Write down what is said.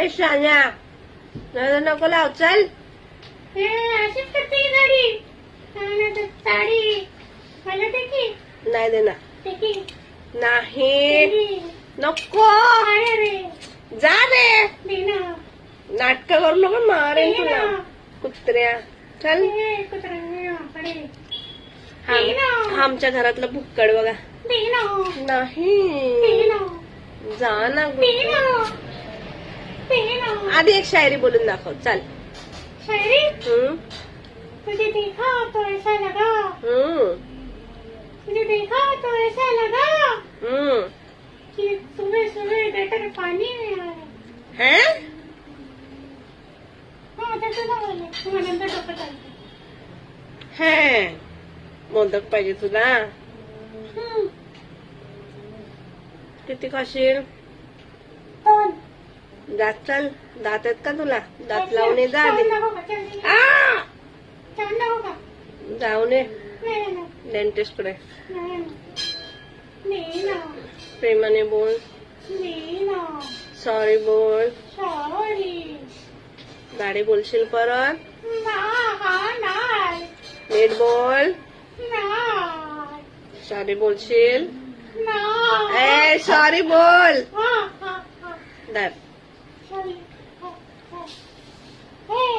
ए शान्या नको लाव चल. अशीच करते ही गाडी. साडी मला दे की. नाही देणार. दे की. नाही नको काय रे. जा रे. दे ना. नाटक करू नको मारेन तुला कुत्र्या. चल कुत्र्याकडे. हा आमच्या घरातलं भुक्कड बघा. दे ना. नाही दे ना. जा ना दे ना. दे ना. आधी एक शायरी बोलून दाखव चल. शायरी. तुझे देखा तो ऐसा लगा. तुझे देखा तो ऐसा लगा कि सुबह सुबह गटर पानी में आया. हैं हाँ त्याचं नाव आलं. तुम्हाला नंतर डोकं चालतं. हैं मोदक पाहिजे तुला. किती खाशील. दोन. दात चल. दात आहेत का तुला. दात लावून ये जा आधी. जाऊन ये डेंटिस्ट कडे. प्रेमाने बोल. सॉरी बोल. गाडी बोलशील परत. नीट बोल. सॉरी बोलशील. ए सॉरी बोल. दात Hey.